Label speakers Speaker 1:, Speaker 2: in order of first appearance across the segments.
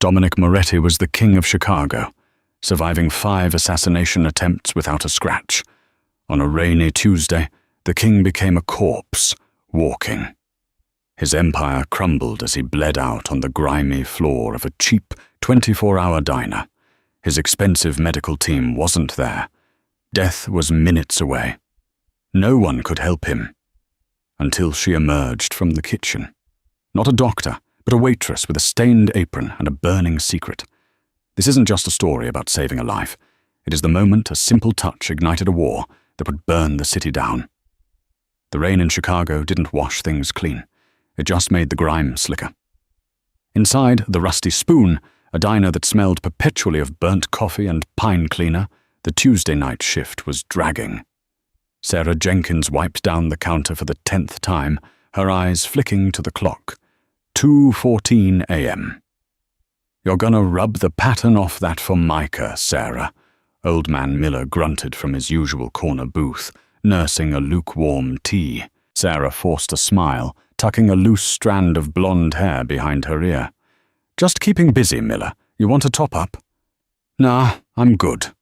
Speaker 1: Dominic Moretti was the king of Chicago, surviving 5 assassination attempts without a scratch. On a rainy Tuesday, the king became a corpse, walking. His empire crumbled as he bled out on the grimy floor of a cheap 24-hour diner. His expensive medical team wasn't there. Death was minutes away. No one could help him. Until she emerged from the kitchen. Not a doctor, but a waitress with a stained apron and a burning secret. This isn't just a story about saving a life. It is the moment a simple touch ignited a war that would burn the city down. The rain in Chicago didn't wash things clean. It just made the grime slicker. Inside the Rusty Spoon, a diner that smelled perpetually of burnt coffee and pine cleaner, the Tuesday night shift was dragging. Sarah Jenkins wiped down the counter for the 10th time, her eyes flicking to the clock. 2:14 a.m. "You're gonna rub the pattern off that formica, Sarah," Old Man Miller grunted from his usual corner booth, nursing a lukewarm tea. Sarah forced a smile, tucking a loose strand of blonde hair behind her ear. "Just keeping busy, Miller. You want a top-up?" "Nah, I'm good."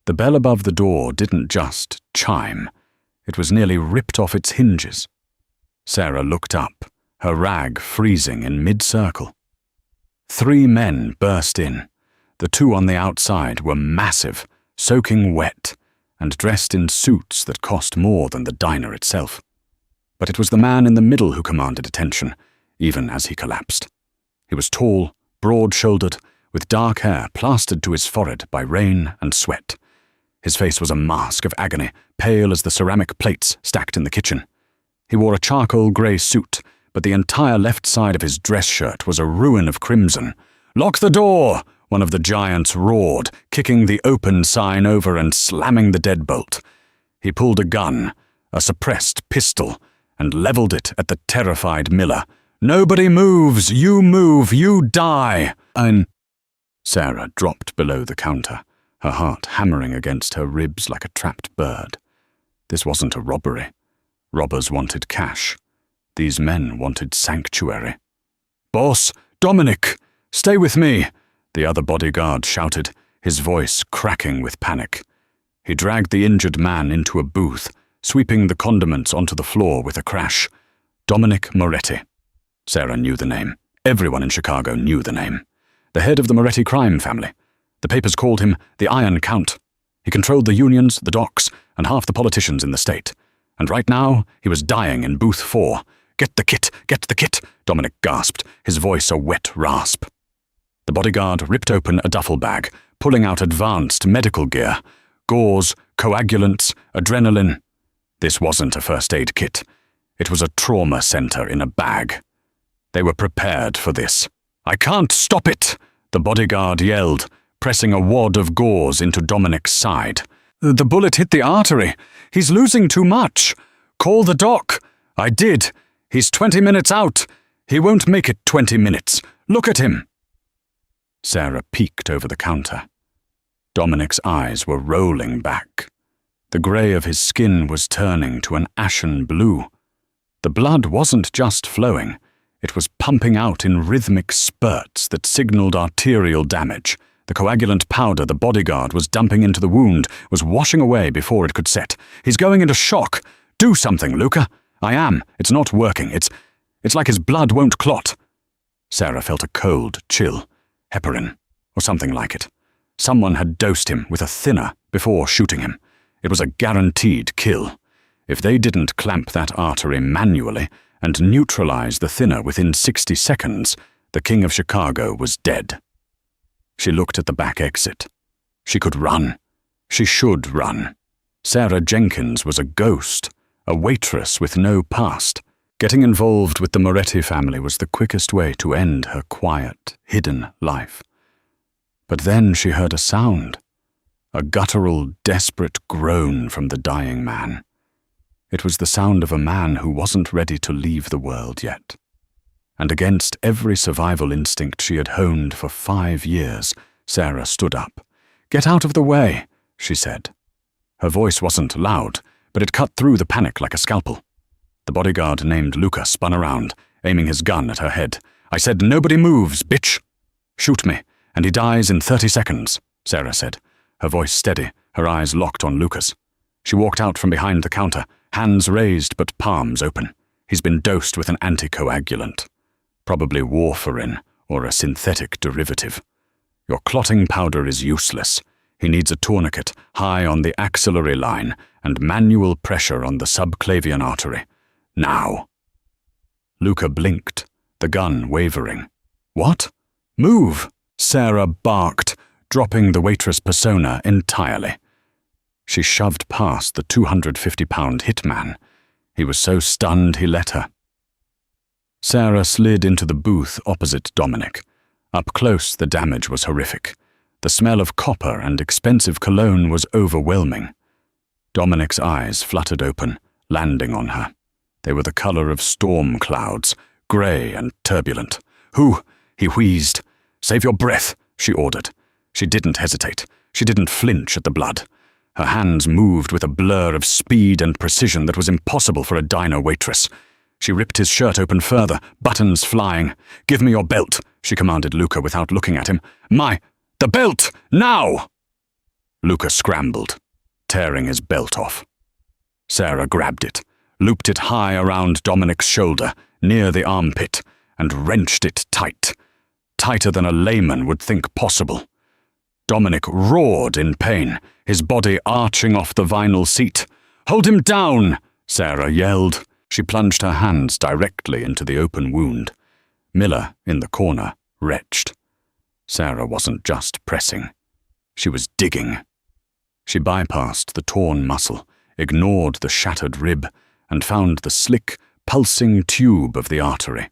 Speaker 1: The bell above the door didn't just chime. It was nearly ripped off its hinges. Sarah looked up, her rag freezing in mid-circle. 3 men burst in. The 2 on the outside were massive, soaking wet, and dressed in suits that cost more than the diner itself. But it was the man in the middle who commanded attention, even as he collapsed. He was tall, broad-shouldered, with dark hair plastered to his forehead by rain and sweat. His face was a mask of agony, pale as the ceramic plates stacked in the kitchen. He wore a charcoal grey suit, but the entire left side of his dress shirt was a ruin of crimson. "Lock the door!" one of the giants roared, kicking the open sign over and slamming the deadbolt. He pulled a gun, a suppressed pistol, and leveled it at the terrified Miller. "Nobody moves! You move, you die!" Sarah dropped below the counter, her heart hammering against her ribs like a trapped bird. This wasn't a robbery. Robbers wanted cash. These men wanted sanctuary. "Boss, Dominic, stay with me!" the other bodyguard shouted, his voice cracking with panic. He dragged the injured man into a booth, sweeping the condiments onto the floor with a crash. Dominic Moretti. Sarah knew the name. Everyone in Chicago knew the name. The head of the Moretti crime family. The papers called him the Iron Count. He controlled the unions, the docks, and half the politicians in the state. And right now, he was dying in booth 4. Get the kit, Dominic gasped, his voice a wet rasp. The bodyguard ripped open a duffel bag, pulling out advanced medical gear. Gauze, coagulants, adrenaline. This wasn't a first aid kit. It was a trauma center in a bag. They were prepared for this. "I can't stop it!" the bodyguard yelled, pressing a wad of gauze into Dominic's side. "The bullet hit the artery. He's losing too much. Call the doc." "I did. He's 20 minutes out. He won't make it 20 minutes. Look at him." Sarah peeked over the counter. Dominic's eyes were rolling back. The grey of his skin was turning to an ashen blue. The blood wasn't just flowing. It was pumping out in rhythmic spurts that signaled arterial damage. The coagulant powder the bodyguard was dumping into the wound was washing away before it could set. "He's going into shock. Do something, Luca." "I am. It's not working. It's like his blood won't clot." Sarah felt a cold chill. Heparin, or something like it. Someone had dosed him with a thinner before shooting him. It was a guaranteed kill. If they didn't clamp that artery manually and neutralize the thinner within 60 seconds, the King of Chicago was dead. She looked at the back exit. She could run. She should run. Sarah Jenkins was a ghost, a waitress with no past. Getting involved with the Moretti family was the quickest way to end her quiet, hidden life. But then she heard a sound, a guttural, desperate groan from the dying man. It was the sound of a man who wasn't ready to leave the world yet. And against every survival instinct she had honed for 5 years, Sarah stood up. "Get out of the way," she said. Her voice wasn't loud, but it cut through the panic like a scalpel. The bodyguard named Luca spun around, aiming his gun at her head. "I said nobody moves, bitch!" "Shoot me, and he dies in 30 seconds, Sarah said, her voice steady, her eyes locked on Lucas. She walked out from behind the counter, hands raised but palms open. He's been dosed with an anticoagulant. Probably warfarin, or a synthetic derivative. Your clotting powder is useless. He needs a tourniquet high on the axillary line and manual pressure on the subclavian artery. Now." Luca blinked, the gun wavering. "What? Move!" Sarah barked, dropping the Waitress persona entirely. She shoved past the 250-pound hitman. He was so stunned he let her. Sarah slid into the booth opposite Dominic. Up close, the damage was horrific. The smell of copper and expensive cologne was overwhelming. Dominic's eyes fluttered open, landing on her. They were the color of storm clouds, grey and turbulent. "Who?" he wheezed. "Save your breath," she ordered. She didn't hesitate. She didn't flinch at the blood. Her hands moved with a blur of speed and precision that was impossible for a diner waitress. She ripped his shirt open further, buttons flying. "Give me your belt," she commanded Luca without looking at him. The belt! Now!" Luca scrambled, tearing his belt off. Sarah grabbed it, looped it high around Dominic's shoulder, near the armpit, and wrenched it tight. Tighter than a layman would think possible. Dominic roared in pain, his body arching off the vinyl seat. "Hold him down!" Sarah yelled. She plunged her hands directly into the open wound. Miller, in the corner, retched. Sarah wasn't just pressing. She was digging. She bypassed the torn muscle, ignored the shattered rib, and found the slick, pulsing tube of the artery.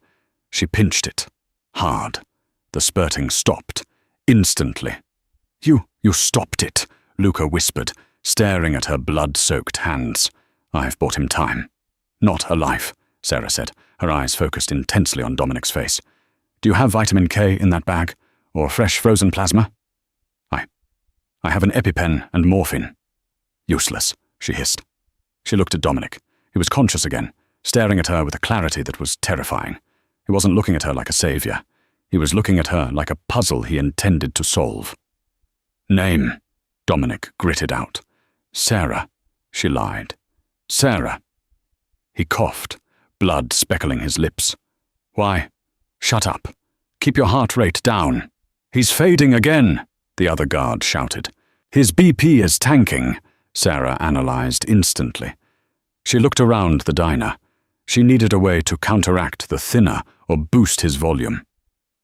Speaker 1: She pinched it, hard. The spurting stopped, instantly. You stopped it," Luca whispered, staring at her blood-soaked hands. "I've bought him time." "Not a life," Sarah said, her eyes focused intensely on Dominic's face. "Do you have vitamin K in that bag? Or fresh frozen plasma?" I have an EpiPen and morphine." "Useless," she hissed. She looked at Dominic. He was conscious again, staring at her with a clarity that was terrifying. He wasn't looking at her like a savior. He was looking at her like a puzzle he intended to solve. "Name," Dominic gritted out. "Sarah," she lied. "Sarah." He coughed, blood speckling his lips. "Why? Shut up. Keep your heart rate down." "He's fading again," the other guard shouted. "His BP is tanking," Sarah analyzed instantly. She looked around the diner. She needed a way to counteract the thinner or boost his volume.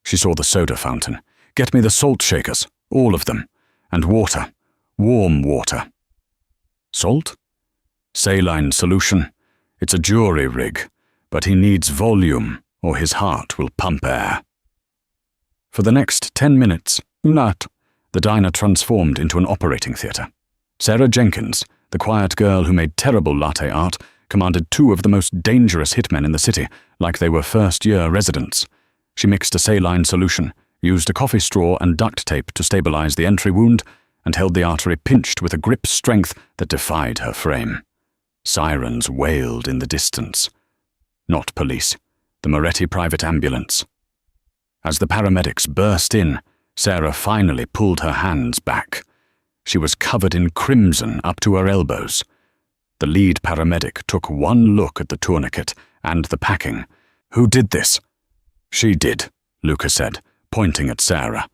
Speaker 1: She saw the soda fountain. "Get me the salt shakers, all of them. And water. Warm water." "Salt?" "Saline solution. It's a jury rig, but he needs volume or his heart will pump air." For the next 10 minutes, the diner transformed into an operating theatre. Sarah Jenkins, the quiet girl who made terrible latte art, commanded 2 of the most dangerous hitmen in the city, like they were first-year residents. She mixed a saline solution, used a coffee straw and duct tape to stabilize the entry wound, and held the artery pinched with a grip strength that defied her frame. Sirens wailed in the distance. Not police, the Moretti private ambulance. As the paramedics burst in, Sarah finally pulled her hands back. She was covered in crimson up to her elbows. The lead paramedic took one look at the tourniquet and the packing. "Who did this?" "She did," Luca said, pointing at Sarah.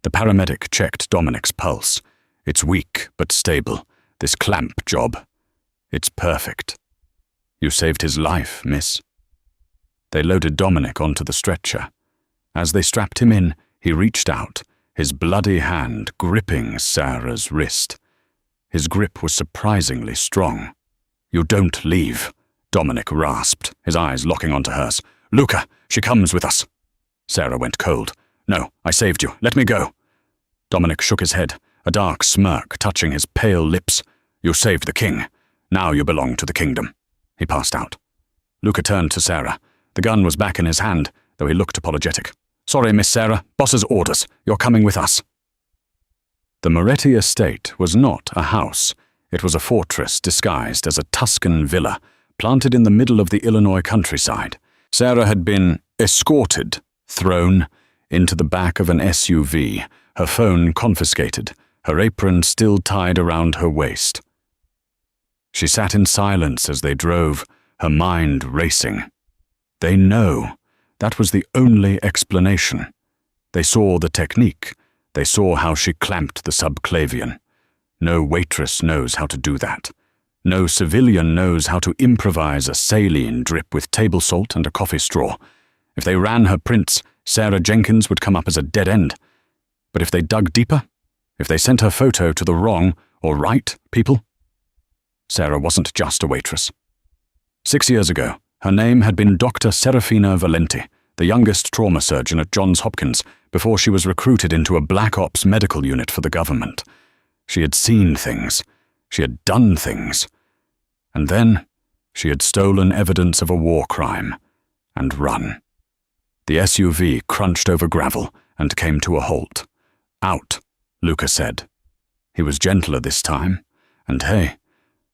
Speaker 1: The paramedic checked Dominic's pulse. "It's weak but stable. This clamp job. It's perfect." "You saved his life, miss." They loaded Dominic onto the stretcher. As they strapped him in, he reached out, his bloody hand gripping Sarah's wrist. His grip was surprisingly strong. "You don't leave," Dominic rasped, his eyes locking onto hers. "Luca, she comes with us." Sarah went cold. "No, I saved you. Let me go." Dominic shook his head, a dark smirk touching his pale lips. "You saved the king. Now you belong to the kingdom." He passed out. Luca turned to Sarah. The gun was back in his hand, though he looked apologetic. "Sorry, Miss Sarah. Boss's orders. You're coming with us." The Moretti estate was not a house. It was a fortress disguised as a Tuscan villa, planted in the middle of the Illinois countryside. Sarah had been escorted, thrown, into the back of an SUV, her phone confiscated, her apron still tied around her waist. She sat in silence as they drove, her mind racing. They know. That was the only explanation. They saw the technique. They saw how she clamped the subclavian. No waitress knows how to do that. No civilian knows how to improvise a saline drip with table salt and a coffee straw. If they ran her prints, Sarah Jenkins would come up as a dead end. But if they dug deeper, if they sent her photo to the wrong or right people, Sarah wasn't just a waitress. 6 years ago, her name had been Dr. Serafina Valenti, the youngest trauma surgeon at Johns Hopkins, before she was recruited into a black ops medical unit for the government. She had seen things. She had done things. And then, she had stolen evidence of a war crime and run. The SUV crunched over gravel and came to a halt. "Out," Luca said. He was gentler this time, and hey,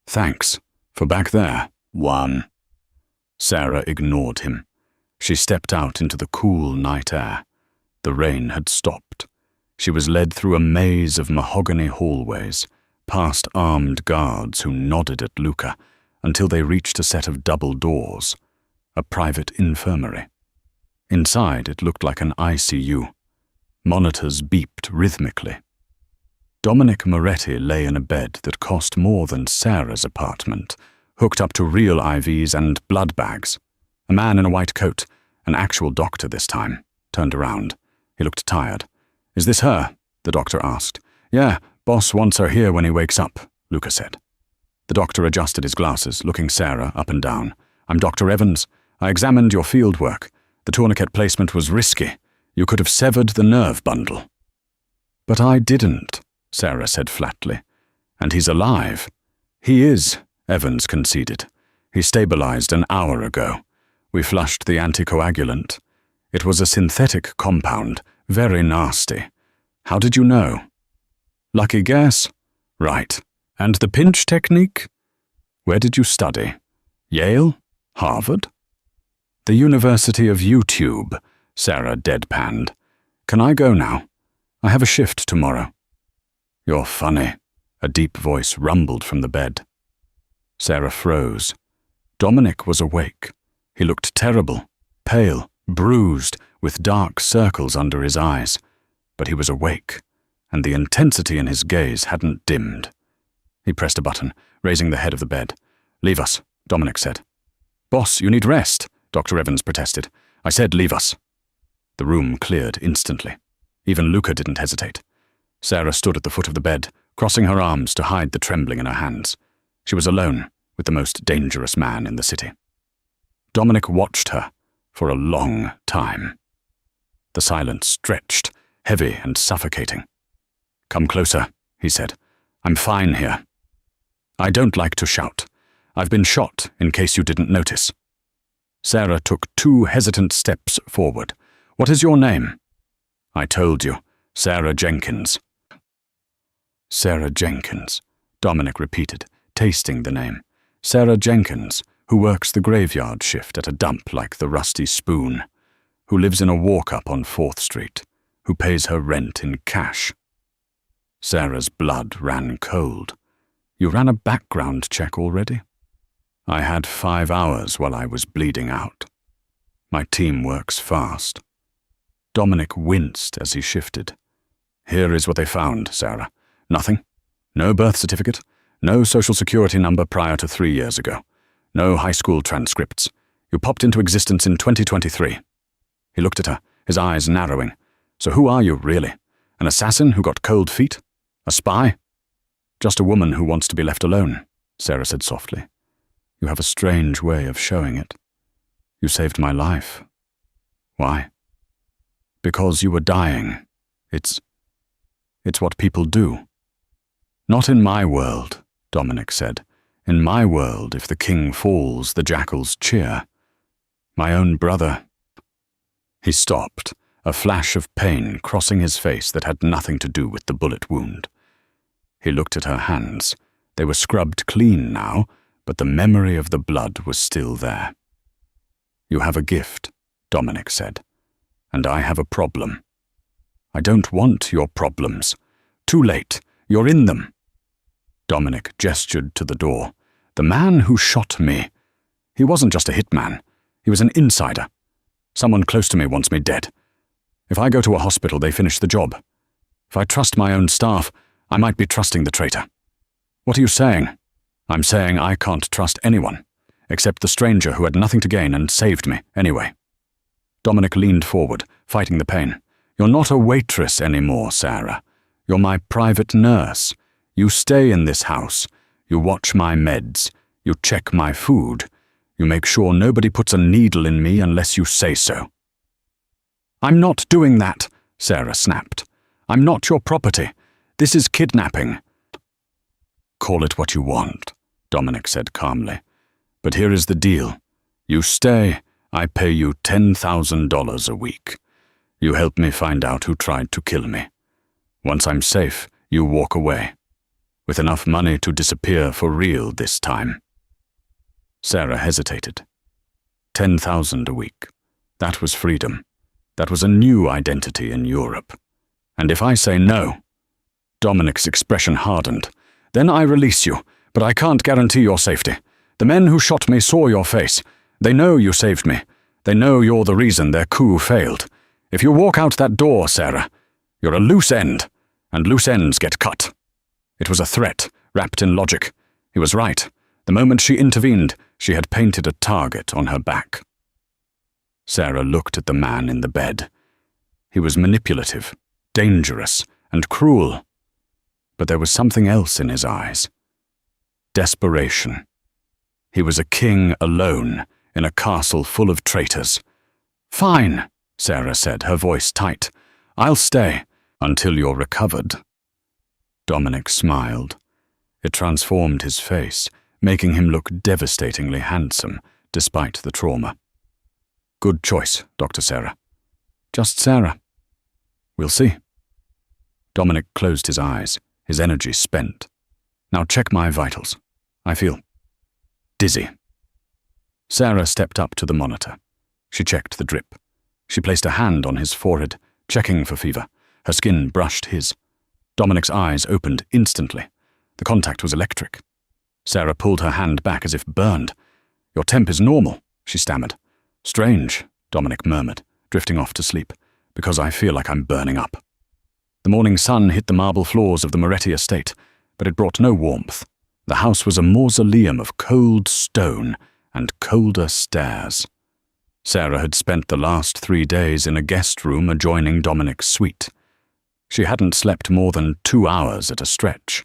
Speaker 1: thanks, for back there, one. Sarah ignored him. She stepped out into the cool night air. The rain had stopped. She was led through a maze of mahogany hallways, past armed guards who nodded at Luca, until they reached a set of double doors, a private infirmary. Inside, it looked like an ICU. Monitors beeped rhythmically. Dominic Moretti lay in a bed that cost more than Sarah's apartment, hooked up to real IVs and blood bags. A man in a white coat, an actual doctor this time, turned around. He looked tired. "Is this her?" the doctor asked. "Yeah, boss wants her here when he wakes up," Luca said. The doctor adjusted his glasses, looking Sarah up and down. "I'm Dr. Evans. I examined your field work. The tourniquet placement was risky. You could have severed the nerve bundle." "But I didn't," Sarah said flatly. "And he's alive." "He is," Evans conceded. "He stabilized an hour ago. We flushed the anticoagulant. It was a synthetic compound, very nasty. How did you know?" "Lucky guess." "Right. And the pinch technique? Where did you study? Yale? Harvard?" "The University of YouTube," Sarah deadpanned. "Can I go now? I have a shift tomorrow." "You're funny," a deep voice rumbled from the bed. Sarah froze. Dominic was awake. He looked terrible, pale, bruised, with dark circles under his eyes. But he was awake, and the intensity in his gaze hadn't dimmed. He pressed a button, raising the head of the bed. "Leave us," Dominic said. "Boss, you need rest," Dr. Evans protested. "I said leave us." The room cleared instantly. Even Luca didn't hesitate. Sarah stood at the foot of the bed, crossing her arms to hide the trembling in her hands. She was alone with the most dangerous man in the city. Dominic watched her for a long time. The silence stretched, heavy and suffocating. "Come closer," he said. "I'm fine here." "I don't like to shout. I've been shot, in case you didn't notice." Sarah took 2 hesitant steps forward. "What is your name?" "I told you, Sarah Jenkins." "Sarah Jenkins," Dominic repeated, tasting the name. "Sarah Jenkins, who works the graveyard shift at a dump like the Rusty Spoon, who lives in a walk-up on 4th Street, who pays her rent in cash." Sarah's blood ran cold. "You ran a background check already?" "I had 5 hours while I was bleeding out. My team works fast." Dominic winced as he shifted. "Here is what they found, Sarah. Nothing. No birth certificate. No social security number prior to 3 years ago. No high school transcripts. You popped into existence in 2023. He looked at her, his eyes narrowing. "So who are you, really? An assassin who got cold feet? A spy?" "Just a woman who wants to be left alone," Sarah said softly. "You have a strange way of showing it. You saved my life." "Why?" "Because you were dying. It's what people do." "Not in my world," Dominic said. "In my world, if the king falls, the jackals cheer. My own brother—" He stopped, a flash of pain crossing his face that had nothing to do with the bullet wound. He looked at her hands. They were scrubbed clean now, but the memory of the blood was still there. "You have a gift," Dominic said, "and I have a problem." I don't want your problems. Too late. You're in them. Dominic gestured to the door. The man who shot me. He wasn't just a hitman. He was an insider. Someone close to me wants me dead. If I go to a hospital, they finish the job. If I trust my own staff, I might be trusting the traitor. What are you saying? I'm saying I can't trust anyone, except the stranger who had nothing to gain and saved me anyway. Dominic leaned forward, fighting the pain. You're not a waitress anymore, Sarah. You're my private nurse. You stay in this house. You watch my meds. You check my food. You make sure nobody puts a needle in me unless you say so. I'm not doing that, Sarah snapped. I'm not your property. This is kidnapping. Call it what you want, Dominic said calmly. But here is the deal. You stay, I pay you $10,000 a week. You help me find out who tried to kill me. Once I'm safe, you walk away. With enough money to disappear for real this time. Sarah hesitated. $10,000 a week. That was freedom. That was a new identity in Europe. And if I say no, Dominic's expression hardened. Then I release you, but I can't guarantee your safety. The men who shot me saw your face. They know you saved me. They know you're the reason their coup failed. If you walk out that door, Sarah, you're a loose end, and loose ends get cut. It was a threat, wrapped in logic. He was right. The moment she intervened, she had painted a target on her back. Sarah looked at the man in the bed. He was manipulative, dangerous, and cruel. But there was something else in his eyes. Desperation. He was a king alone in a castle full of traitors. Fine, Sarah said, her voice tight. I'll stay until you're recovered. Dominic smiled. It transformed his face, making him look devastatingly handsome, despite the trauma. Good choice, Dr. Sarah. Just Sarah. We'll see. Dominic closed his eyes, his energy spent. Now check my vitals. I feel dizzy. Sarah stepped up to the monitor. She checked the drip. She placed a hand on his forehead, checking for fever. Her skin brushed his. Dominic's eyes opened instantly. The contact was electric. Sarah pulled her hand back as if burned. Your temp is normal, she stammered. Strange, Dominic murmured, drifting off to sleep, because I feel like I'm burning up. The morning sun hit the marble floors of the Moretti estate, but it brought no warmth. The house was a mausoleum of cold stone and colder stairs. Sarah had spent the last 3 days in a guest room adjoining Dominic's suite. She hadn't slept more than 2 hours at a stretch.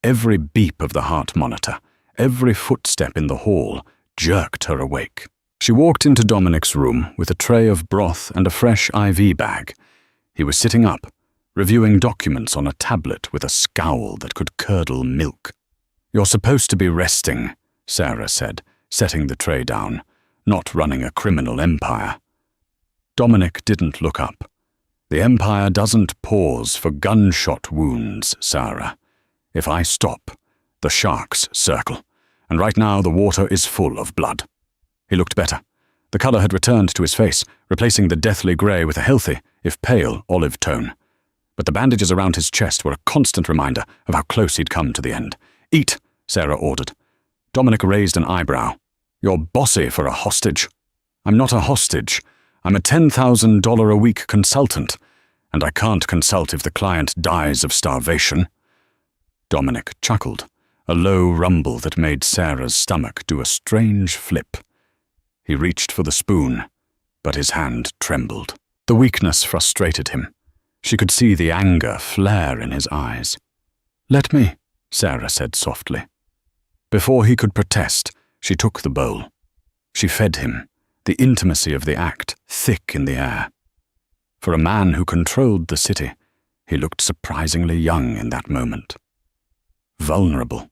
Speaker 1: Every beep of the heart monitor, every footstep in the hall, jerked her awake. She walked into Dominic's room with a tray of broth and a fresh IV bag. He was sitting up, reviewing documents on a tablet with a scowl that could curdle milk. You're supposed to be resting, Sarah said, setting the tray down, not running a criminal empire. Dominic didn't look up. The empire doesn't pause for gunshot wounds, Sarah. If I stop, the sharks circle, and right now the water is full of blood. He looked better. The color had returned to his face, replacing the deathly gray with a healthy, if pale, olive tone. But the bandages around his chest were a constant reminder of how close he'd come to the end. Eat, Sarah ordered. Dominic raised an eyebrow. You're bossy for a hostage. I'm not a hostage. I'm a $10,000 a week consultant, and I can't consult if the client dies of starvation. Dominic chuckled, a low rumble that made Sarah's stomach do a strange flip. He reached for the spoon, but his hand trembled. The weakness frustrated him. She could see the anger flare in his eyes. Let me, Sarah said softly. Before he could protest, she took the bowl. She fed him, the intimacy of the act thick in the air. For a man who controlled the city, he looked surprisingly young in that moment. Vulnerable.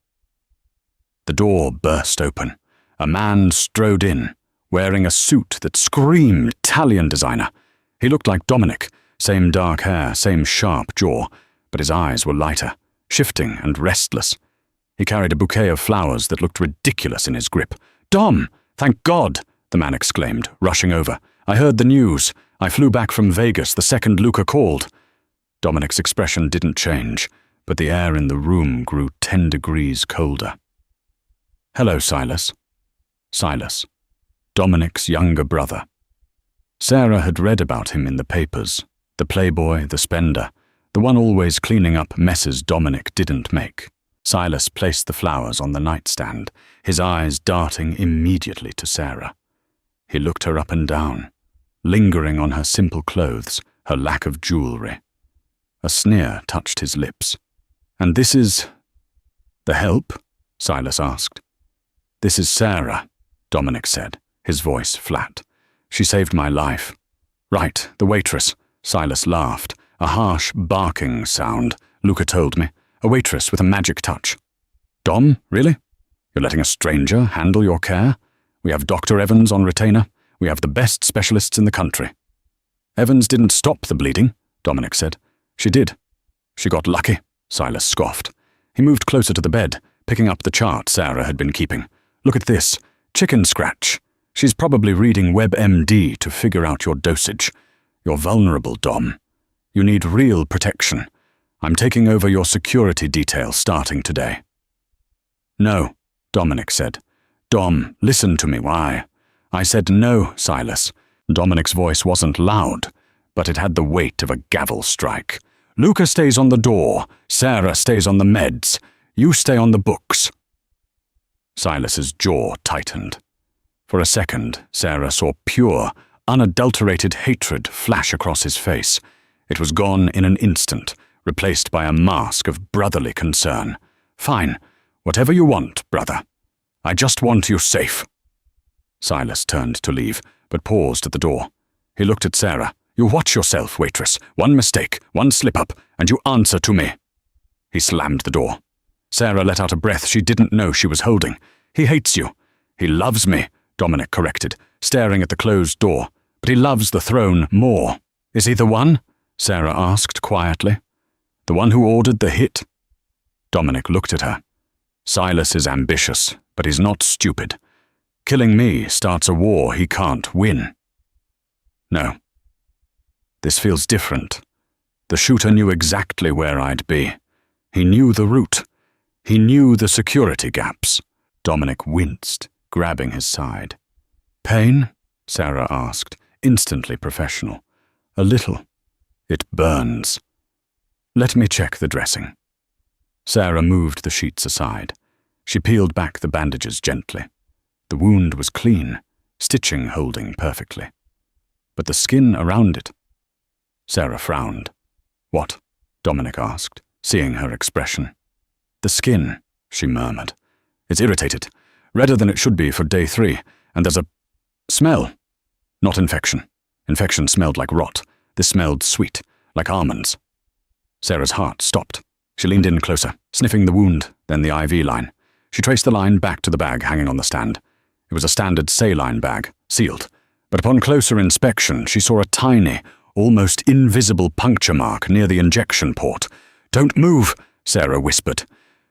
Speaker 1: The door burst open. A man strode in, wearing a suit that screamed Italian designer. He looked like Dominic, same dark hair, same sharp jaw, but his eyes were lighter, shifting and restless. He carried a bouquet of flowers that looked ridiculous in his grip. Dom! Thank God! The man exclaimed, rushing over. I heard the news. I flew back from Vegas the second Luca called. Dominic's expression didn't change, but the air in the room grew 10 degrees colder. "Hello, Silas." Silas, Dominic's younger brother. Sarah had read about him in the papers, the playboy, the spender, the one always cleaning up messes Dominic didn't make. Silas placed the flowers on the nightstand, his eyes darting immediately to Sarah. He looked her up and down, lingering on her simple clothes, her lack of jewelry. A sneer touched his lips. "And this is—" "The help?" Silas asked. "This is Sarah," Dominic said, his voice flat. "She saved my life." "Right, the waitress," Silas laughed, a harsh barking sound, Luca told me. "A waitress with a magic touch." "Dom, really? You're letting a stranger handle your care? We have Dr. Evans on retainer. We have the best specialists in the country." "Evans didn't stop the bleeding," Dominic said. "She did." "She got lucky," Silas scoffed. He moved closer to the bed, picking up the chart Sarah had been keeping. "Look at this. Chicken scratch. She's probably reading WebMD to figure out your dosage. You're vulnerable, Dom. You need real protection. I'm taking over your security detail starting today." "No," Dominic said. "Dom, listen to me, why?" "I said no, Silas." Dominic's voice wasn't loud, but it had the weight of a gavel strike. "Luca stays on the door. Sarah stays on the meds. You stay on the books." Silas's jaw tightened. For a second, Sarah saw pure, unadulterated hatred flash across his face. It was gone in an instant, replaced by a mask of brotherly concern. "Fine, whatever you want, brother. I just want you safe." Silas turned to leave, but paused at the door. He looked at Sarah. "You watch yourself, waitress. One mistake, one slip-up, and you answer to me." He slammed the door. Sarah let out a breath she didn't know she was holding. "He hates you." "He loves me," Dominic corrected, staring at the closed door. "But he loves the throne more." "Is he the one?" Sarah asked quietly. "The one who ordered the hit?" Dominic looked at her. "Silas is ambitious, but he's not stupid. Killing me starts a war he can't win." "No. This feels different. The shooter knew exactly where I'd be. He knew the route. He knew the security gaps." Dominic winced, grabbing his side. "Pain?" Sarah asked, instantly professional. "A little. It burns." "Let me check the dressing." Sarah moved the sheets aside. She peeled back the bandages gently. The wound was clean, stitching holding perfectly. But the skin around it... Sarah frowned. "What?" Dominic asked, seeing her expression. "The skin," she murmured. "It's irritated, redder than it should be for day 3, and there's a smell. Not infection. Infection smelled like rot. This smelled sweet, like almonds." Sarah's heart stopped. She leaned in closer, sniffing the wound, then the IV line. She traced the line back to the bag hanging on the stand. It was a standard saline bag, sealed, but upon closer inspection she saw a tiny, almost invisible puncture mark near the injection port. "Don't move," Sarah whispered.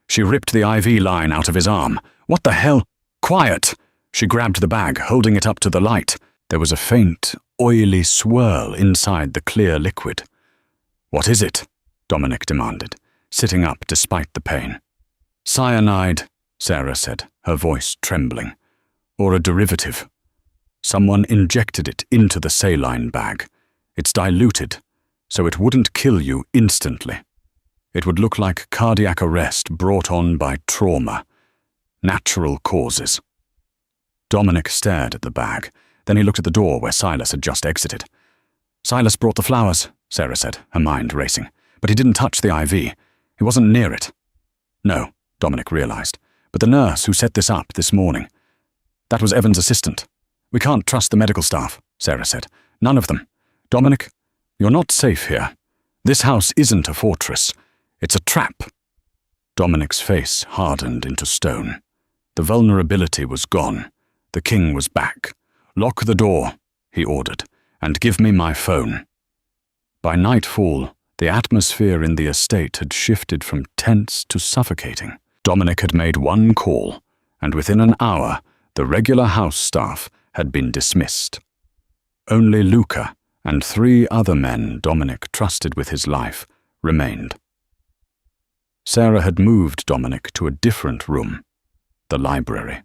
Speaker 1: She ripped the IV line out of his arm. "What the hell? Quiet!" She grabbed the bag, holding it up to the light. There was a faint, oily swirl inside the clear liquid. "What is it?" Dominic demanded, sitting up despite the pain. "Cyanide," Sarah said, her voice trembling. "Or a derivative. Someone injected it into the saline bag. It's diluted, so it wouldn't kill you instantly. It would look like cardiac arrest brought on by trauma. Natural causes." Dominic stared at the bag. Then he looked at the door where Silas had just exited. "Silas brought the flowers," Sarah said, her mind racing. "But he didn't touch the IV. He wasn't near it." "No," Dominic realized, "but the nurse who set this up this morning. That was Evan's assistant. We can't trust the medical staff," Sarah said. "None of them. Dominic, you're not safe here. This house isn't a fortress. It's a trap." Dominic's face hardened into stone. The vulnerability was gone. The king was back. "Lock the door," he ordered, "and give me my phone." By nightfall, the atmosphere in the estate had shifted from tense to suffocating. Dominic had made one call, and within an hour, the regular house staff had been dismissed. Only Luca and 3 other men Dominic trusted with his life remained. Sarah had moved Dominic to a different room, the library.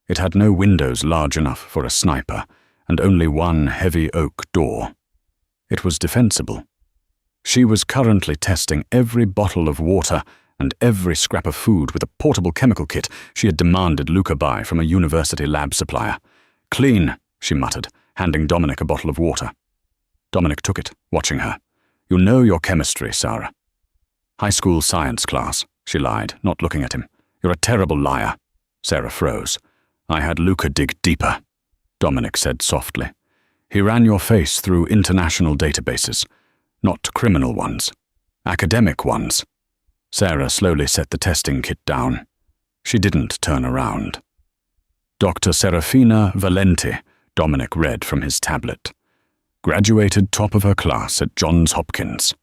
Speaker 1: It had no windows large enough for a sniper, and only one heavy oak door. It was defensible. She was currently testing every bottle of water and every scrap of food with a portable chemical kit she had demanded Luca buy from a university lab supplier. "Clean," she muttered, handing Dominic a bottle of water. Dominic took it, watching her. "You know your chemistry, Sarah." "High school science class," she lied, not looking at him. "You're a terrible liar." Sarah froze. "I had Luca dig deeper," Dominic said softly. "He ran your face through international databases. Not criminal ones. Academic ones." Sarah slowly set the testing kit down. She didn't turn around. "Dr. Serafina Valenti," Dominic read from his tablet. "Graduated top of her class at Johns Hopkins.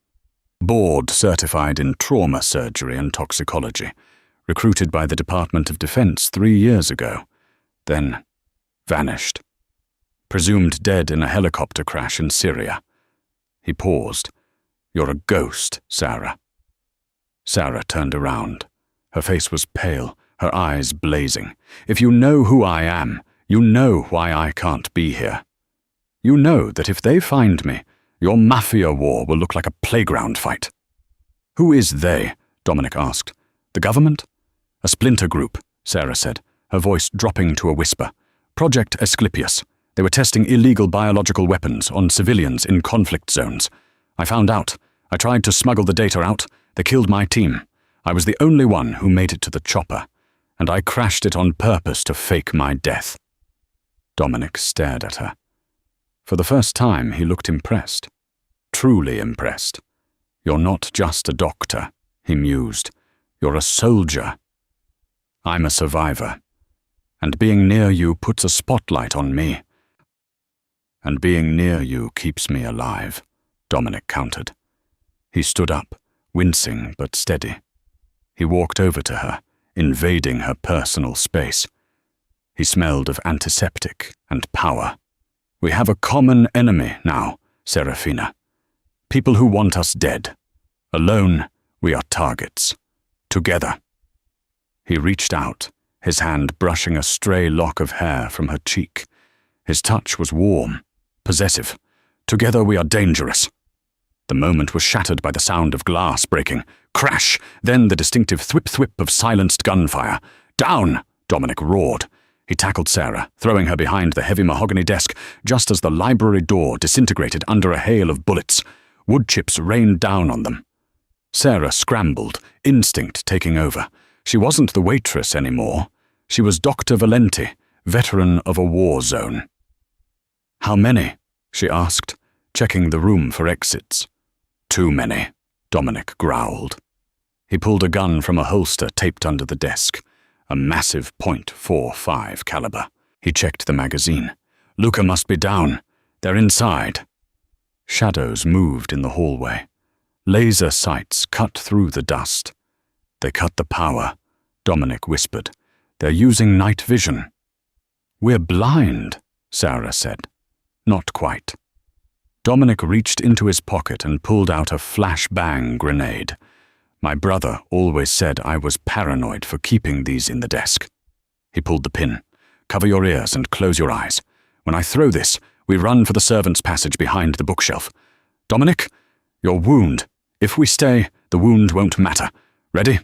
Speaker 1: Board certified in trauma surgery and toxicology. Recruited by the Department of Defense 3 years ago. Then vanished. Presumed dead in a helicopter crash in Syria." He paused. "You're a ghost, Sarah." Sarah turned around. Her face was pale, her eyes blazing. "If you know who I am, you know why I can't be here. You know that if they find me, your Mafia war will look like a playground fight." "Who is they?" Dominic asked. "The government?" "A splinter group," Sarah said, her voice dropping to a whisper. "Project Asclepius. They were testing illegal biological weapons on civilians in conflict zones. I found out. I tried to smuggle the data out. They killed my team. I was the only one who made it to the chopper, and I crashed it on purpose to fake my death." Dominic stared at her. For the first time, he looked impressed. Truly impressed. "You're not just a doctor," he mused. "You're a soldier. I'm a survivor. And being near you puts a spotlight on me. And being near you keeps me alive," Dominic countered. He stood up, wincing but steady. He walked over to her, invading her personal space. He smelled of antiseptic and power. "We have a common enemy now, Serafina. People who want us dead. Alone, we are targets. Together." He reached out, his hand brushing a stray lock of hair from her cheek. His touch was warm, possessive. "Together we are dangerous." The moment was shattered by the sound of glass breaking. Crash! Then the distinctive thwip-thwip of silenced gunfire. "Down!" Dominic roared. He tackled Sarah, throwing her behind the heavy mahogany desk just as the library door disintegrated under a hail of bullets. Wood chips rained down on them. Sarah scrambled, instinct taking over. She wasn't the waitress anymore. She was Dr. Valenti, veteran of a war zone. "How many?" she asked, checking the room for exits. "Too many," Dominic growled. He pulled a gun from a holster taped under the desk, a massive .45 caliber. He checked the magazine. "Luca must be down. They're inside." Shadows moved in the hallway. Laser sights cut through the dust. "They cut the power," Dominic whispered. "They're using night vision." "We're blind," Sarah said. "Not quite." Dominic reached into his pocket and pulled out a flashbang grenade. "My brother always said I was paranoid for keeping these in the desk." He pulled the pin. "Cover your ears and close your eyes. When I throw this, we run for the servants' passage behind the bookshelf. Dominic, your wound. If we stay, the wound won't matter. Ready?"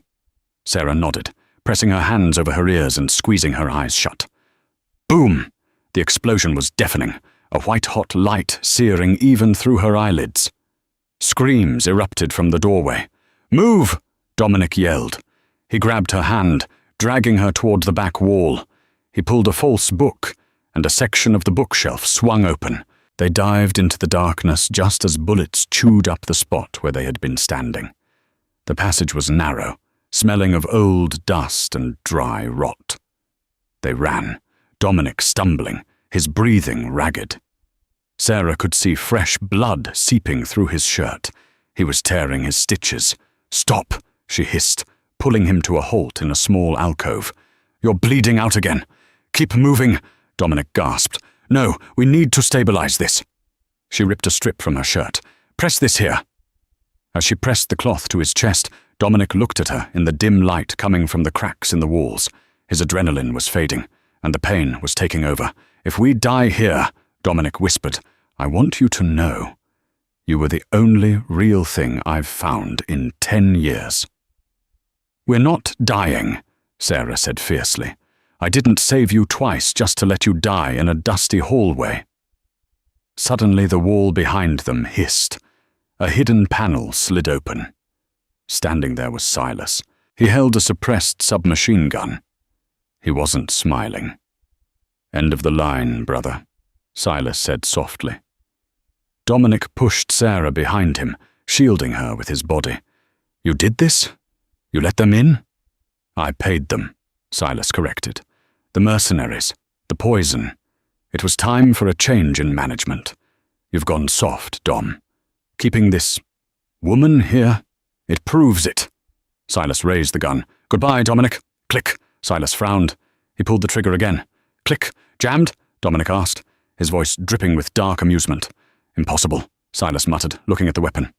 Speaker 1: Sarah nodded, pressing her hands over her ears and squeezing her eyes shut. Boom! The explosion was deafening, a white-hot light searing even through her eyelids. Screams erupted from the doorway. "Move!" Dominic yelled. He grabbed her hand, dragging her toward the back wall. He pulled a false book, and a section of the bookshelf swung open. They dived into the darkness just as bullets chewed up the spot where they had been standing. The passage was narrow, smelling of old dust and dry rot. They ran, Dominic stumbling, his breathing ragged. Sarah could see fresh blood seeping through his shirt. He was tearing his stitches. "Stop," she hissed, pulling him to a halt in a small alcove. "You're bleeding out again." "Keep moving," Dominic gasped. "No, we need to stabilize this." She ripped a strip from her shirt. "Press this here." As she pressed the cloth to his chest, Dominic looked at her in the dim light coming from the cracks in the walls. His adrenaline was fading, and the pain was taking over. "If we die here," Dominic whispered, "I want you to know you were the only real thing I've found in 10 years. "We're not dying," Sarah said fiercely. "I didn't save you twice just to let you die in a dusty hallway." Suddenly the wall behind them hissed. A hidden panel slid open. Standing there was Silas. He held a suppressed submachine gun. He wasn't smiling. "End of the line, brother," Silas said softly. Dominic pushed Sarah behind him, shielding her with his body. "You did this? You let them in?" "I paid them," Silas corrected. "The mercenaries, the poison. It was time for a change in management. You've gone soft, Dom. Keeping this woman here, it proves it." Silas raised the gun. "Goodbye, Dominic." Click. Silas frowned. He pulled the trigger again. Click. "Jammed?" Dominic asked, his voice dripping with dark amusement. "Impossible," Silas muttered, looking at the weapon.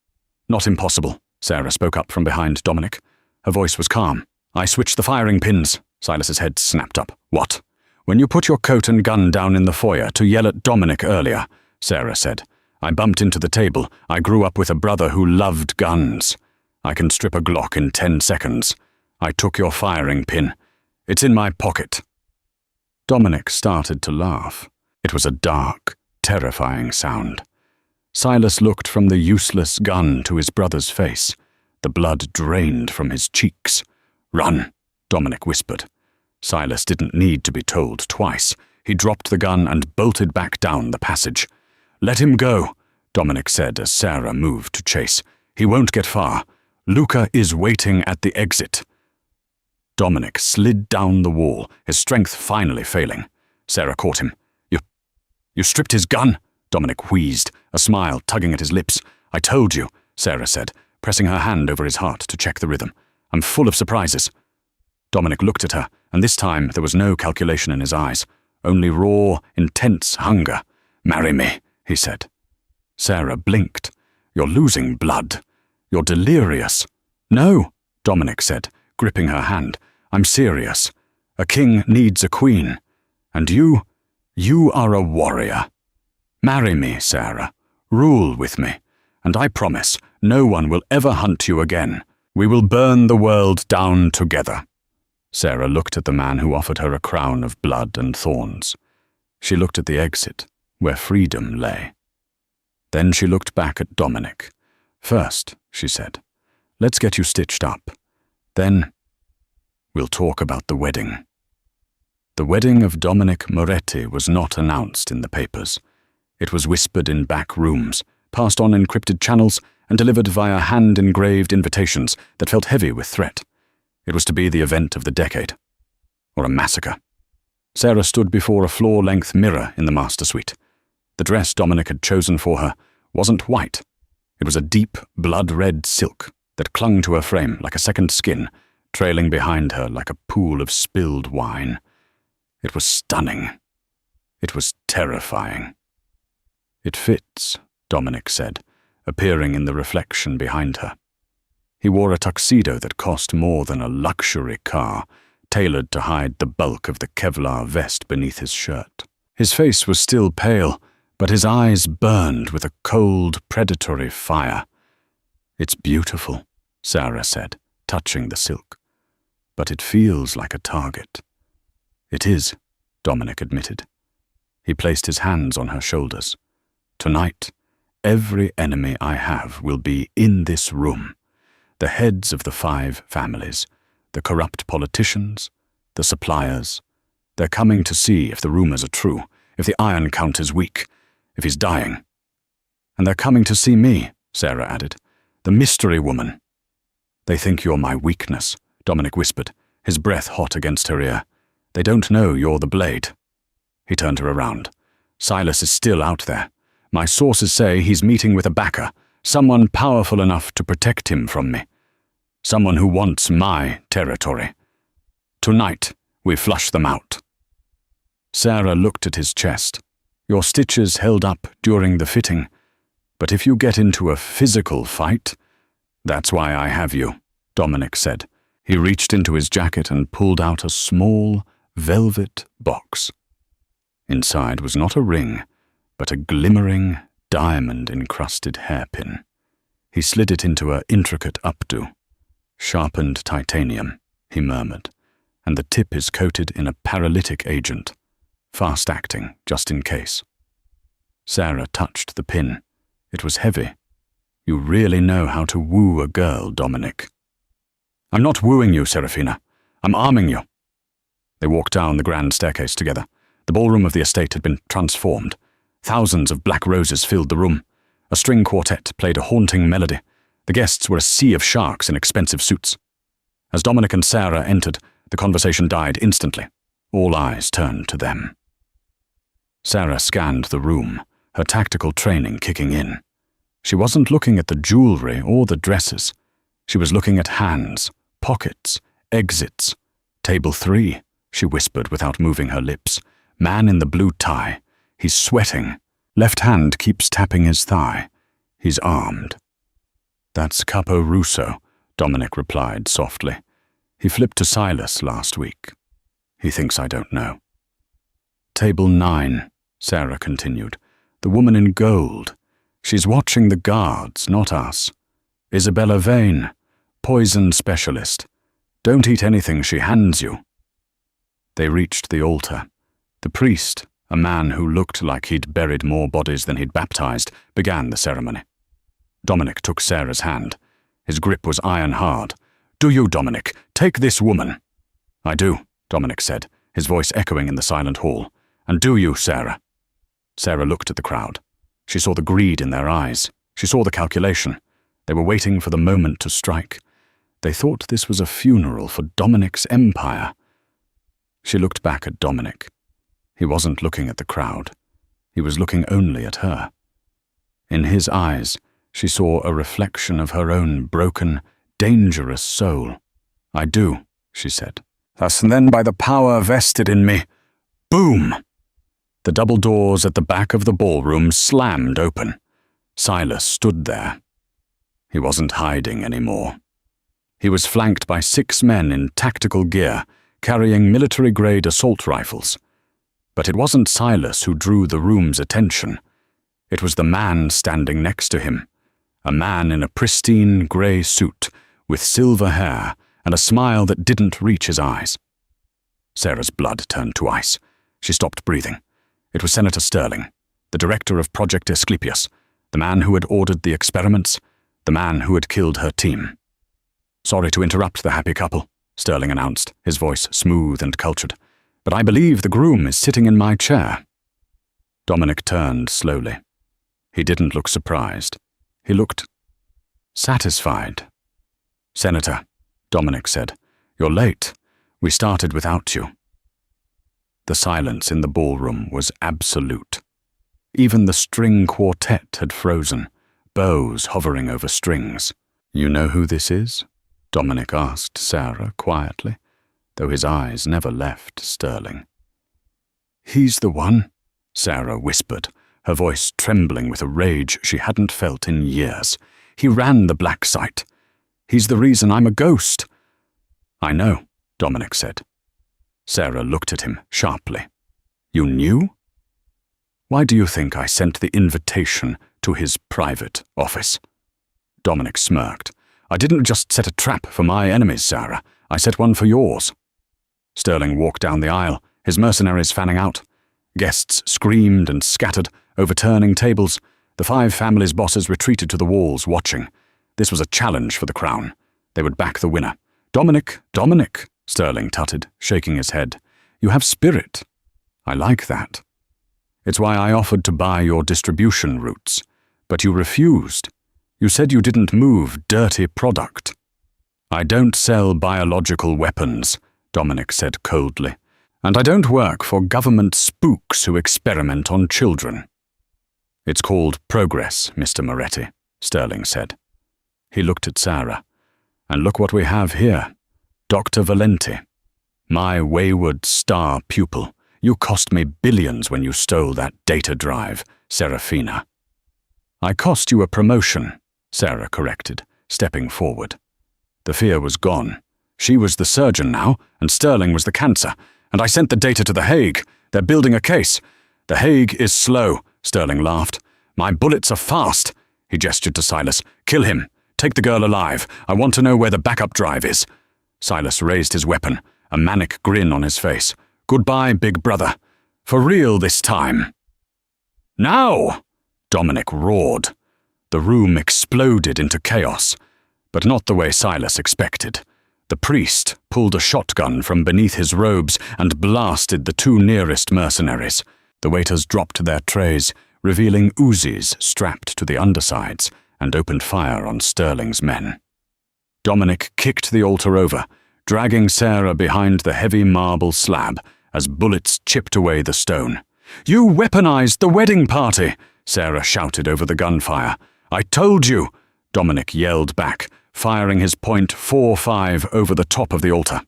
Speaker 1: "Not impossible," Sarah spoke up from behind Dominic. Her voice was calm. "I switched the firing pins." Silas's head snapped up. "What?" "When you put your coat and gun down in the foyer to yell at Dominic earlier," Sarah said, "I bumped into the table. I grew up with a brother who loved guns. I can strip a Glock in 10 seconds. I took your firing pin. It's in my pocket." Dominic started to laugh. It was a dark, terrifying sound. Silas looked from the useless gun to his brother's face. The blood drained from his cheeks. "Run," Dominic whispered. Silas didn't need to be told twice. He dropped the gun and bolted back down the passage. "Let him go," Dominic said as Sarah moved to chase. "He won't get far. Luca is waiting at the exit." Dominic slid down the wall, his strength finally failing. Sarah caught him. You stripped his gun?" Dominic wheezed, a smile tugging at his lips. "I told you," Sarah said, pressing her hand over his heart to check the rhythm. "I'm full of surprises." Dominic looked at her, and this time there was no calculation in his eyes, only raw, intense hunger. "Marry me," he said. Sarah blinked. "You're losing blood. You're delirious." "No," Dominic said, gripping her hand. "I'm serious. A king needs a queen. And you are a warrior. Marry me, Sarah. Rule with me. And I promise no one will ever hunt you again. We will burn the world down together." Sarah looked at the man who offered her a crown of blood and thorns. She looked at the exit, where freedom lay. Then she looked back at Dominic. "First," she said, "let's get you stitched up. Then we'll talk about the wedding." The wedding of Dominic Moretti was not announced in the papers. It was whispered in back rooms, passed on encrypted channels, and delivered via hand-engraved invitations that felt heavy with threat. It was to be the event of the decade. Or a massacre. Sarah stood before a floor-length mirror in the master suite. The dress Dominic had chosen for her wasn't white. It was a deep, blood-red silk that clung to her frame like a second skin, trailing behind her like a pool of spilled wine. It was stunning. It was terrifying. "It fits," Dominic said, appearing in the reflection behind her. He wore a tuxedo that cost more than a luxury car, tailored to hide the bulk of the Kevlar vest beneath his shirt. His face was still pale, but his eyes burned with a cold, predatory fire. "It's beautiful," Sarah said, touching the silk. "But it feels like a target." "It is," Dominic admitted. He placed his hands on her shoulders. "Tonight, every enemy I have will be in this room. The heads of the 5 families, the corrupt politicians, the suppliers. They're coming to see if the rumors are true, if the iron count is weak, if he's dying. And they're coming to see me," Sarah added, "the mystery woman." "They think you're my weakness," Dominic whispered, his breath hot against her ear. "They don't know you're the blade." He turned her around. "Silas is still out there. My sources say he's meeting with a backer, someone powerful enough to protect him from me. Someone who wants my territory. Tonight, we flush them out." Sarah looked at his chest. "Your stitches held up during the fitting, but if you get into a physical fight, That's why I have you, Dominic said. He reached into his jacket and pulled out a small, velvet box. Inside was not a ring, but a glimmering, diamond-encrusted hairpin. He slid it into an intricate updo. Sharpened titanium, he murmured, and the tip is coated in a paralytic agent. Fast-acting, just in case. Sarah touched the pin. It was heavy. You really know how to woo a girl, Dominic. I'm not wooing you, Serafina. I'm arming you. They walked down the grand staircase together. The ballroom of the estate had been transformed. Thousands of black roses filled the room. A string quartet played a haunting melody. The guests were a sea of sharks in expensive suits. As Dominic and Sarah entered, the conversation died instantly. All eyes turned to them. Sarah scanned the room, her tactical training kicking in. She wasn't looking at the jewelry or the dresses. She was looking at hands, pockets, exits. Table 3, she whispered without moving her lips. Man in the blue tie. He's sweating. Left hand keeps tapping his thigh. He's armed. That's Capo Russo, Dominic replied softly. He flipped to Silas last week. He thinks I don't know. Table 9, Sarah continued. The woman in gold. She's watching the guards, not us. Isabella Vane, poison specialist. Don't eat anything she hands you. They reached the altar. The priest, a man who looked like he'd buried more bodies than he'd baptized, began the ceremony. Dominic took Sarah's hand. His grip was iron hard. Do you, Dominic, take this woman? I do, Dominic said, his voice echoing in the silent hall. And do you, Sarah? Sarah looked at the crowd. She saw the greed in their eyes. She saw the calculation. They were waiting for the moment to strike. They thought this was a funeral for Dominic's empire. She looked back at Dominic. He wasn't looking at the crowd. He was looking only at her. In his eyes, she saw a reflection of her own broken, dangerous soul. I do, she said. Thus and then by the power vested in me. Boom! The double doors at the back of the ballroom slammed open. Silas stood there. He wasn't hiding anymore. He was flanked by 6 men in tactical gear, carrying military-grade assault rifles. But it wasn't Silas who drew the room's attention. It was the man standing next to him, a man in a pristine grey suit, with silver hair and a smile that didn't reach his eyes. Sarah's blood turned to ice. She stopped breathing. It was Senator Sterling, the director of Project Asclepius, the man who had ordered the experiments, the man who had killed her team. Sorry to interrupt the happy couple, Sterling announced, his voice smooth and cultured. But I believe the groom is sitting in my chair. Dominic turned slowly. He didn't look surprised. He looked satisfied. Senator, Dominic said, you're late. We started without you. The silence in the ballroom was absolute. Even the string quartet had frozen, bows hovering over strings. You know who this is? Dominic asked Sarah quietly, though his eyes never left Sterling. He's the one, Sarah whispered, her voice trembling with a rage she hadn't felt in years. He ran the black site. He's the reason I'm a ghost. I know, Dominic said. Sarah looked at him sharply. You knew? Why do you think I sent the invitation to his private office? Dominic smirked. I didn't just set a trap for my enemies, Sarah. I set one for yours. Sterling walked down the aisle, his mercenaries fanning out. Guests screamed and scattered, overturning tables. The 5 families' bosses retreated to the walls, watching. This was a challenge for the crown. They would back the winner. Dominic, Dominic, Sterling tutted, shaking his head. You have spirit. I like that. It's why I offered to buy your distribution routes, but you refused. You said you didn't move dirty product. I don't sell biological weapons, Dominic said coldly, and I don't work for government spooks who experiment on children. It's called progress, Mr. Moretti, Sterling said. He looked at Sarah. And look what we have here. Dr. Valenti, my wayward star pupil. You cost me billions when you stole that data drive, Serafina. I cost you a promotion, Sarah corrected, stepping forward. The fear was gone. She was the surgeon now, and Sterling was the cancer, and I sent the data to The Hague. They're building a case. The Hague is slow, Sterling laughed. My bullets are fast. He gestured to Silas. Kill him. Take the girl alive. I want to know where the backup drive is. Silas raised his weapon, a manic grin on his face. Goodbye, big brother. For real this time. Now! Dominic roared. The room exploded into chaos, but not the way Silas expected. The priest pulled a shotgun from beneath his robes and blasted the two nearest mercenaries. The waiters dropped their trays, revealing Uzis strapped to the undersides, and opened fire on Sterling's men. Dominic kicked the altar over, dragging Sarah behind the heavy marble slab as bullets chipped away the stone. You weaponized the wedding party, Sarah shouted over the gunfire. I told you, Dominic yelled back, firing his .45 over the top of the altar.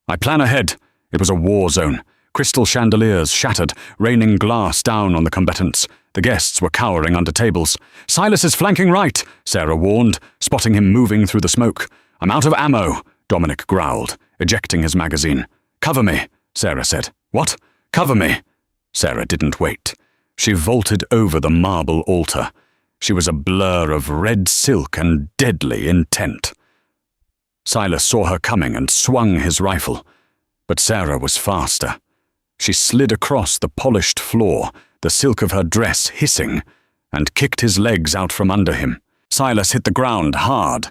Speaker 1: I plan ahead. It was a war zone. Crystal chandeliers shattered, raining glass down on the combatants. The guests were cowering under tables. Silas is flanking right, Sarah warned, spotting him moving through the smoke. I'm out of ammo, Dominic growled, ejecting his magazine. Cover me, Sarah said. What? Cover me. Sarah didn't wait. She vaulted over the marble altar. She was a blur of red silk and deadly intent. Silas saw her coming and swung his rifle, but Sarah was faster. She slid across the polished floor, the silk of her dress hissing, and kicked his legs out from under him. Silas hit the ground hard.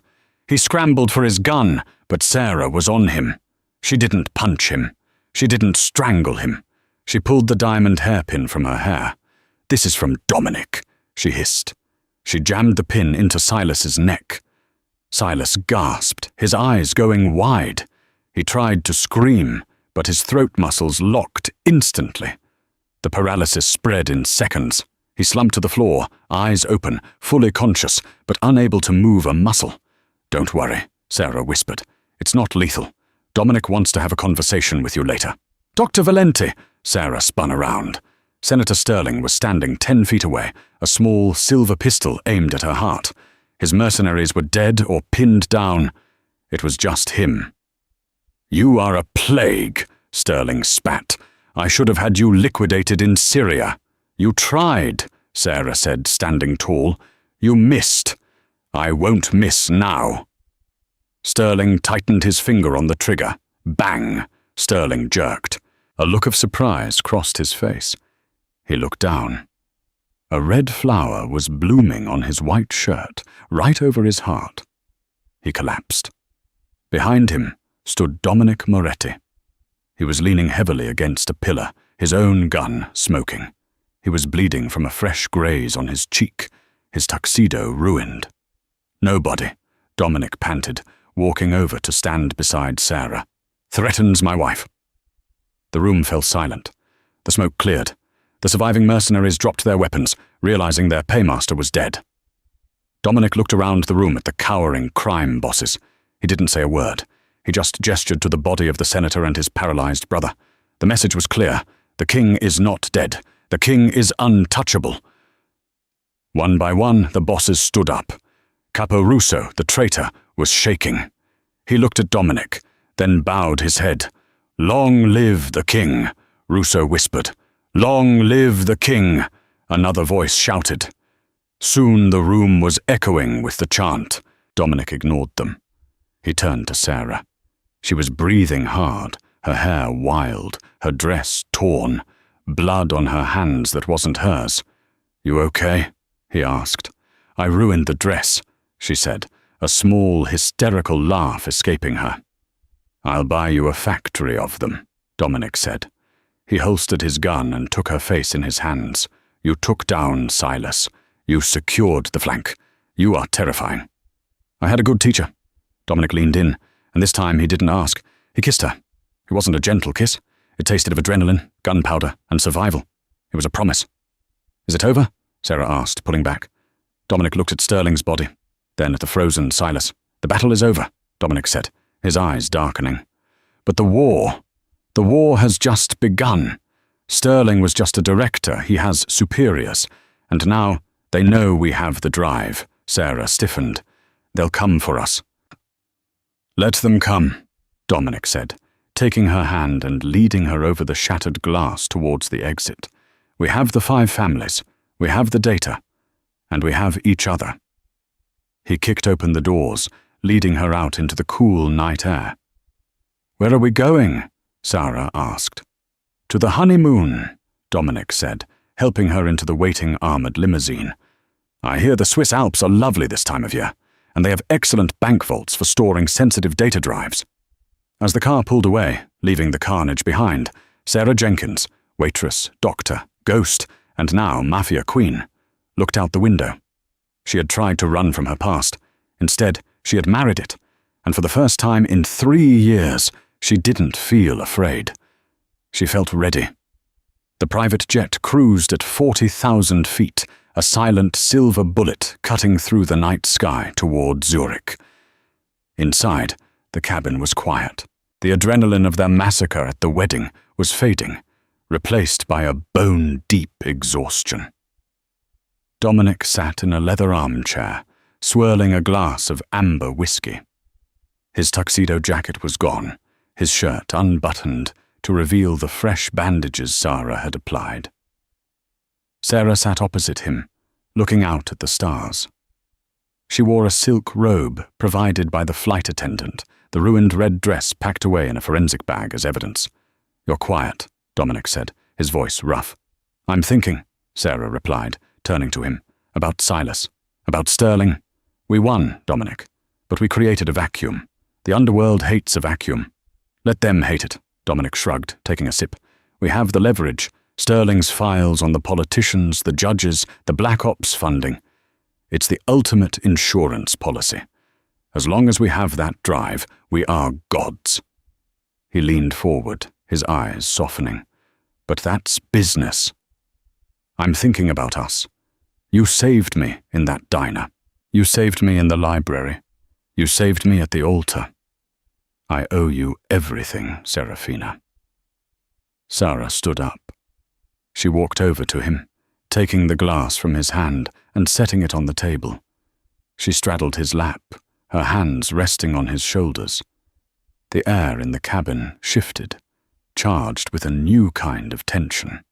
Speaker 1: He scrambled for his gun, but Sarah was on him. She didn't punch him. She didn't strangle him. She pulled the diamond hairpin from her hair. This is from Dominic, she hissed. She jammed the pin into Silas's neck. Silas gasped, his eyes going wide. He tried to scream, but his throat muscles locked instantly. The paralysis spread in seconds. He slumped to the floor, eyes open, fully conscious, but unable to move a muscle. Don't worry, Sarah whispered. It's not lethal. Dominic wants to have a conversation with you later. Dr. Valenti, Sarah spun around. Senator Sterling was standing 10 feet away, a small silver pistol aimed at her heart. His mercenaries were dead or pinned down. It was just him. You are a plague, Sterling spat. I should have had you liquidated in Syria. You tried, Sarah said, standing tall. You missed. I won't miss now. Sterling tightened his finger on the trigger. Bang! Sterling jerked. A look of surprise crossed his face. He looked down. A red flower was blooming on his white shirt, right over his heart. He collapsed. Behind him stood Dominic Moretti. He was leaning heavily against a pillar, his own gun smoking. He was bleeding from a fresh graze on his cheek, his tuxedo ruined. Nobody, Dominic panted, walking over to stand beside Sarah. Threatens my wife. The room fell silent. The smoke cleared. The surviving mercenaries dropped their weapons, realizing their paymaster was dead. Dominic looked around the room at the cowering crime bosses. He didn't say a word. He just gestured to the body of the senator and his paralyzed brother. The message was clear. The king is not dead. The king is untouchable. One by one, the bosses stood up. Capo Russo, the traitor, was shaking. He looked at Dominic, then bowed his head. Long live the king, Russo whispered. Long live the king, another voice shouted. Soon the room was echoing with the chant. Dominic ignored them. He turned to Sarah. She was breathing hard, her hair wild, her dress torn, blood on her hands that wasn't hers. You okay? He asked. I ruined the dress, she said, a small, hysterical laugh escaping her. I'll buy you a factory of them, Dominic said. He holstered his gun and took her face in his hands. You took down Silas. You secured the flank. You are terrifying. I had a good teacher. Dominic leaned in, and this time he didn't ask. He kissed her. It wasn't a gentle kiss. It tasted of adrenaline, gunpowder, and survival. It was a promise. Is it over? Sarah asked, pulling back. Dominic looked at Sterling's body, then at the frozen Silas. The battle is over, Dominic said, his eyes darkening. But the war has just begun. Sterling was just a director. He has superiors. And now they know we have the drive. Sarah stiffened. They'll come for us." "Let them come," Dominic said, taking her hand and leading her over the shattered glass towards the exit. "We have the 5 families, we have the data, and we have each other." He kicked open the doors, leading her out into the cool night air. "Where are we going?" Sarah asked. "To the honeymoon," Dominic said, helping her into the waiting armored limousine. "I hear the Swiss Alps are lovely this time of year, and they have excellent bank vaults for storing sensitive data drives." As the car pulled away, leaving the carnage behind, Sarah Jenkins, waitress, doctor, ghost, and now Mafia queen, looked out the window. She had tried to run from her past. Instead, she had married it, and for the first time in 3 years, she didn't feel afraid. She felt ready. The private jet cruised at 40,000 feet, a silent silver bullet cutting through the night sky toward Zurich. Inside, the cabin was quiet. The adrenaline of their massacre at the wedding was fading, replaced by a bone-deep exhaustion. Dominic sat in a leather armchair, swirling a glass of amber whiskey. His tuxedo jacket was gone, his shirt unbuttoned to reveal the fresh bandages Sarah had applied. Sarah sat opposite him, looking out at the stars. She wore a silk robe provided by the flight attendant, the ruined red dress packed away in a forensic bag as evidence. "You're quiet," Dominic said, his voice rough. "I'm thinking," Sarah replied, turning to him, "about Silas, about Sterling. We won, Dominic, but we created a vacuum. The underworld hates a vacuum." "Let them hate it," Dominic shrugged, taking a sip. "We have the leverage, Sterling's files on the politicians, the judges, the Black Ops funding. It's the ultimate insurance policy. As long as we have that drive, we are gods." He leaned forward, his eyes softening. "But that's business. I'm thinking about us. You saved me in that diner. You saved me in the library. You saved me at the altar. I owe you everything, Serafina." Sarah stood up. She walked over to him, taking the glass from his hand and setting it on the table. She straddled his lap, her hands resting on his shoulders. The air in the cabin shifted, charged with a new kind of tension.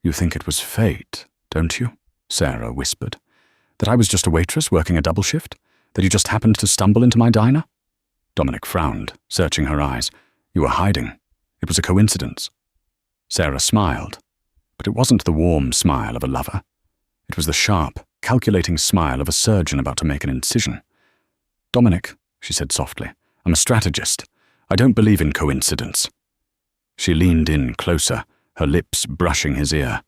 Speaker 1: "You think it was fate, don't you?" Sarah whispered. "That I was just a waitress working a double shift? That you just happened to stumble into my diner?" Dominic frowned, searching her eyes. "You were hiding. It was a coincidence." Sarah smiled, but it wasn't the warm smile of a lover. It was the sharp, calculating smile of a surgeon about to make an incision. "Dominic," she said softly, "I'm a strategist. I don't believe in coincidence." She leaned in closer, her lips brushing his ear.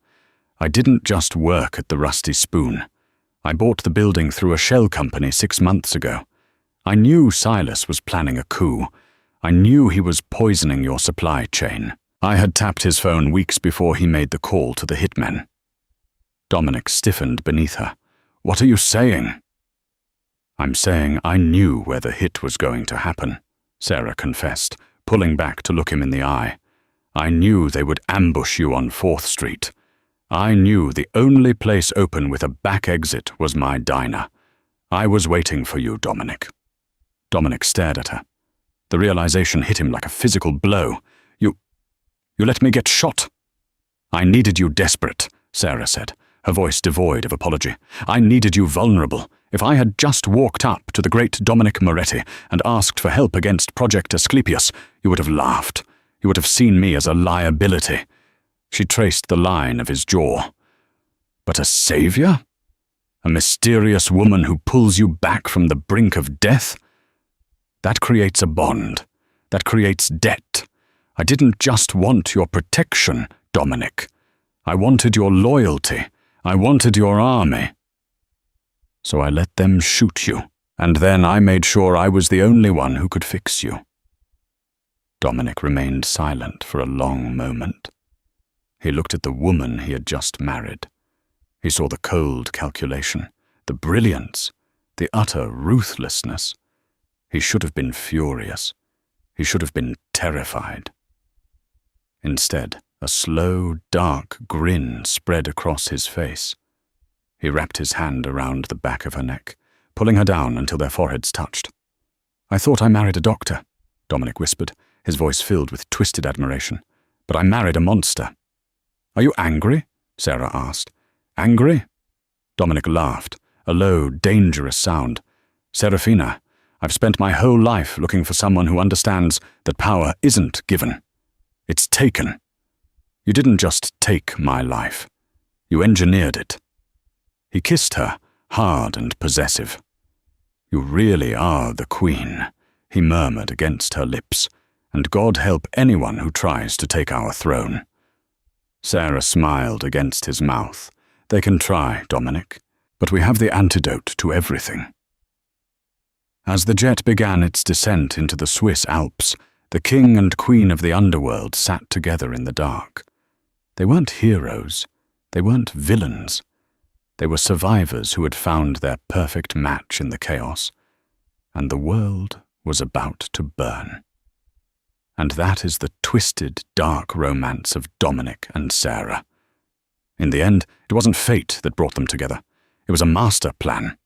Speaker 1: "I didn't just work at the Rusty Spoon. I bought the building through a shell company 6 months ago. I knew Silas was planning a coup. I knew he was poisoning your supply chain. I had tapped his phone weeks before he made the call to the hitmen." Dominic stiffened beneath her. "What are you saying?" "I'm saying I knew where the hit was going to happen," Sarah confessed, pulling back to look him in the eye. "I knew they would ambush you on 4th Street. I knew the only place open with a back exit was my diner. I was waiting for you, Dominic." Dominic stared at her. The realization hit him like a physical blow. You let me get shot." "I needed you desperate," Sarah said, her voice devoid of apology. "I needed you vulnerable. If I had just walked up to the great Dominic Moretti and asked for help against Project Asclepius, you would have laughed. You would have seen me as a liability." She traced the line of his jaw. "But a savior? A mysterious woman who pulls you back from the brink of death? That creates a bond. That creates debt. I didn't just want your protection, Dominic. I wanted your loyalty. I wanted your army. So I let them shoot you, and then I made sure I was the only one who could fix you." Dominic remained silent for a long moment. He looked at the woman he had just married. He saw the cold calculation, the brilliance, the utter ruthlessness. He should have been furious. He should have been terrified. Instead, a slow, dark grin spread across his face. He wrapped his hand around the back of her neck, pulling her down until their foreheads touched. "I thought I married a doctor," Dominic whispered, his voice filled with twisted admiration. "But I married a monster." "Are you angry?" Sarah asked. "Angry?" Dominic laughed, a low, dangerous sound. "Serafina, I've spent my whole life looking for someone who understands that power isn't given. It's taken. You didn't just take my life. You engineered it." He kissed her, hard and possessive. "You really are the queen," he murmured against her lips, "and God help anyone who tries to take our throne." Sarah smiled against his mouth. "They can try, Dominic, but we have the antidote to everything." As the jet began its descent into the Swiss Alps, the king and queen of the underworld sat together in the dark. They weren't heroes. They weren't villains. They were survivors who had found their perfect match in the chaos, and the world was about to burn. And that is the twisted, dark romance of Dominic and Sarah. In the end, it wasn't fate that brought them together. It was a master plan.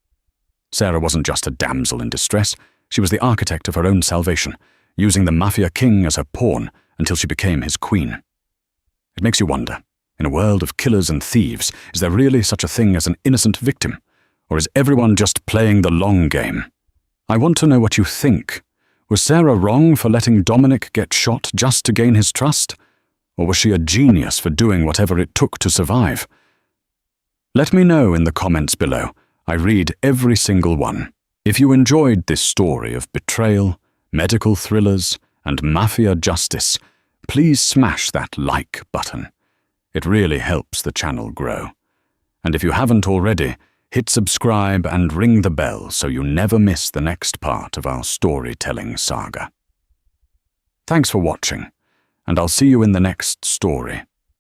Speaker 1: Sarah wasn't just a damsel in distress. She was the architect of her own salvation, using the Mafia king as her pawn until she became his queen. It makes you wonder, in a world of killers and thieves, is there really such a thing as an innocent victim? Or is everyone just playing the long game? I want to know what you think. Was Sarah wrong for letting Dominic get shot just to gain his trust? Or was she a genius for doing whatever it took to survive? Let me know in the comments below. I read every single one. If you enjoyed this story of betrayal, medical thrillers, and mafia justice, please smash that like button. It really helps the channel grow. And if you haven't already, hit subscribe and ring the bell so you never miss the next part of our storytelling saga. Thanks for watching, and I'll see you in the next story.